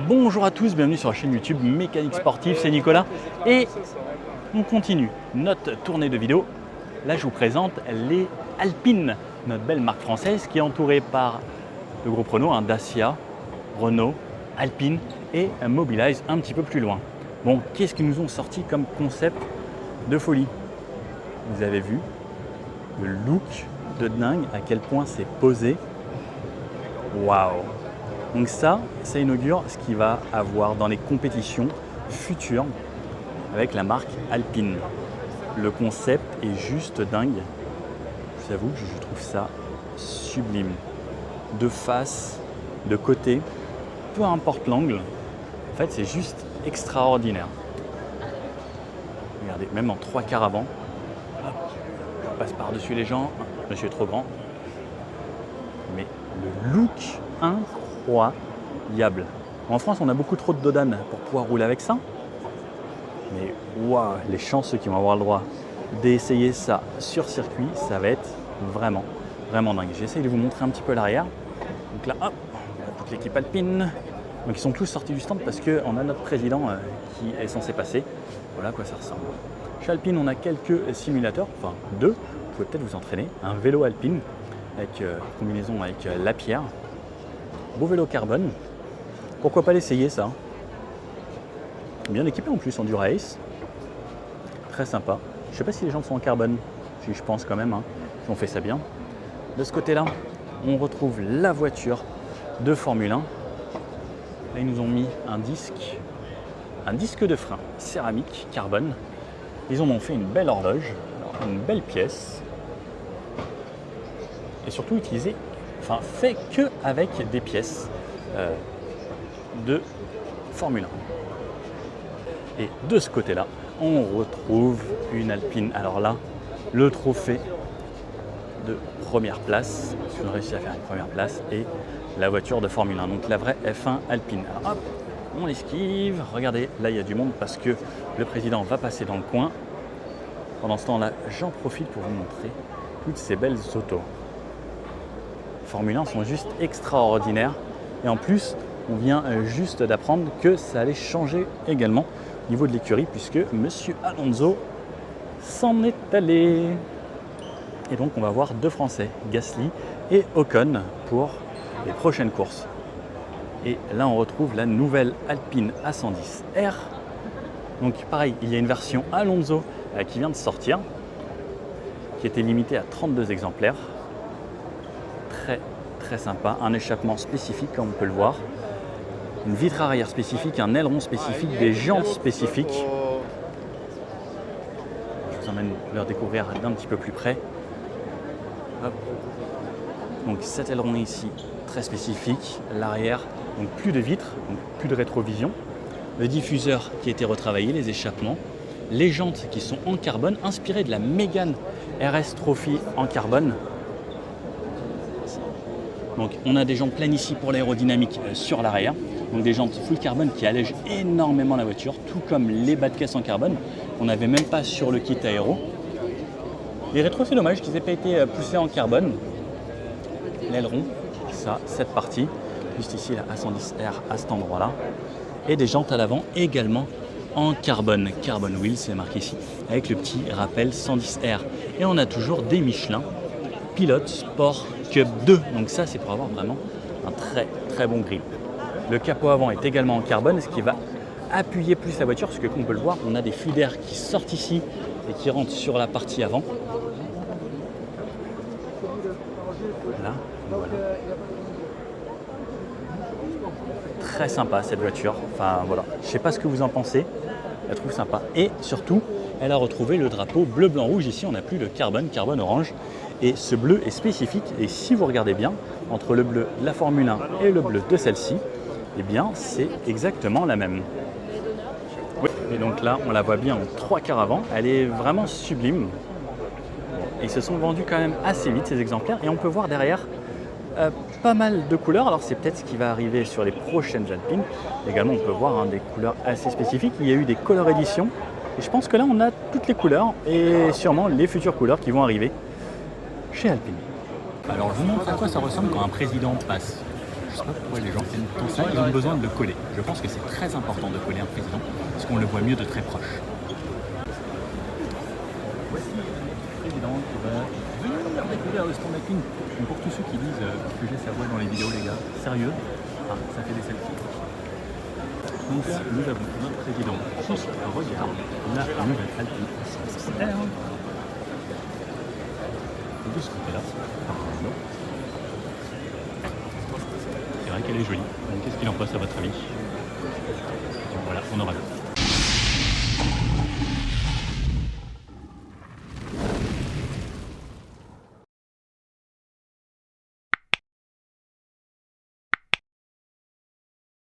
Bonjour à tous, bienvenue sur la chaîne YouTube Mécanique Sportive, c'est Nicolas et on continue notre tournée de vidéos. Là je vous présente les Alpine, notre belle marque française qui est entourée par le groupe Renault, Dacia, Renault, Alpine et Mobilize un petit peu plus loin. Bon, qu'est-ce qu'ils nous ont sorti comme concept de folie? Vous avez vu le look de dingue, à quel point c'est posé. Waouh! Donc ça inaugure ce qu'il va avoir dans les compétitions futures avec la marque Alpine. Le concept est juste dingue. Je vous avoue que je trouve ça sublime. De face, de côté, peu importe l'angle, en fait c'est juste extraordinaire. Regardez, même en 3/4 avant, hop, on passe par-dessus les gens, monsieur est trop grand. Mais le look incroyable. En France, on a beaucoup trop de dodanes pour pouvoir rouler avec ça. Mais waouh, les chanceux qui vont avoir le droit d'essayer ça sur circuit, ça va être vraiment dingue. J'essaye de vous montrer un petit peu l'arrière. Donc là, hop, on a toute l'équipe Alpine. Donc ils sont tous sortis du stand parce qu'on a notre président qui est censé passer. Voilà à quoi ça ressemble. Chez Alpine, on a quelques simulateurs, enfin 2. Vous pouvez peut-être vous entraîner. Un vélo Alpine avec combinaison avec la pierre. Beau vélo carbone. Pourquoi pas l'essayer ça? Bien équipé en plus en Dura-Ace. Très sympa. Je ne sais pas si les jantes sont en carbone. Si je pense quand même. Ils ont fait ça bien. De ce côté-là, on retrouve la voiture de Formule 1. Là, ils nous ont mis un disque de frein céramique carbone. Ils en ont fait une belle horloge, une belle pièce. Et surtout utilisé, fait que avec des pièces de Formule 1. Et de ce côté-là, on retrouve une Alpine. Alors là, le trophée de première place, si on réussit à faire une première place, et la voiture de Formule 1, donc la vraie F1 Alpine. Alors hop, on l'esquive. Regardez, là il y a du monde parce que le président va passer dans le coin. Pendant ce temps-là, j'en profite pour vous montrer toutes ces belles autos. Formule 1 sont juste extraordinaires. Et en plus, on vient juste d'apprendre que ça allait changer également au niveau de l'écurie puisque Monsieur Alonso s'en est allé. Et donc on va voir 2 Français, Gasly et Ocon pour les prochaines courses. Et là on retrouve la nouvelle Alpine A110R. Donc pareil, il y a une version Alonso qui vient de sortir, qui était limitée à 32 exemplaires. Très sympa, un échappement spécifique comme on peut le voir, une vitre arrière spécifique, un aileron spécifique, des jantes spécifiques. Je vous emmène leur découvrir d'un petit peu plus près. Hop. Donc cet aileron ici, très spécifique, l'arrière, donc plus de vitres, donc plus de rétrovision, le diffuseur qui a été retravaillé, les échappements, les jantes qui sont en carbone, inspirées de la Mégane RS Trophy en carbone. Donc on a des jantes pleines ici pour l'aérodynamique sur l'arrière, donc des jantes full carbone qui allègent énormément la voiture, tout comme les bas de caisse en carbone qu'on n'avait même pas sur le kit aéro. Les rétros, c'est dommage qu'ils n'aient pas été poussés en carbone. L'aileron, ça, cette partie, juste ici la A110R à cet endroit-là, et des jantes à l'avant également en carbone, Carbon Wheel, c'est marqué ici, avec le petit rappel 110R. Et on a toujours des Michelin Pilote Sport Cup 2, donc ça c'est pour avoir vraiment un très bon grip. Le capot avant est également en carbone, ce qui va appuyer plus la voiture, parce que comme on peut le voir, on a des flux d'air qui sortent ici et qui rentrent sur la partie avant. Voilà. Très sympa cette voiture, enfin voilà, je sais pas ce que vous en pensez, je la trouve sympa. Et surtout, elle a retrouvé le drapeau bleu, blanc, rouge. Ici on n'a plus le carbone orange. Et ce bleu est spécifique, et si vous regardez bien, entre le bleu de la Formule 1 et le bleu de celle-ci, eh bien c'est exactement la même. Oui. Et donc là, on la voit bien en 3/4 avant, elle est vraiment sublime. Et ils se sont vendus quand même assez vite ces exemplaires, et on peut voir derrière pas mal de couleurs. Alors c'est peut-être ce qui va arriver sur les prochaines Alpines. Également on peut voir des couleurs assez spécifiques, il y a eu des color éditions, et je pense que là on a toutes les couleurs, et sûrement les futures couleurs qui vont arriver chez Alpine. Alors je vous montre à quoi ça ressemble quand un président passe. sais pas pourquoi les gens aiment tant ça, ils ont besoin de le coller. Je pense que c'est très important de coller un président, parce qu'on le voit mieux de très proche. Voici le président qui va venir découvrir le stand-up. Donc pour tous ceux qui disent que j'ai sa voix dans les vidéos, les gars, sérieux, ça fait des selfies. Donc là, nous avons notre président qui regarde la nouvelle Alpine 6R. De ce côté-là, c'est vrai qu'elle est jolie. Qu'est-ce qu'il en passe à votre avis? Voilà, on aura vu.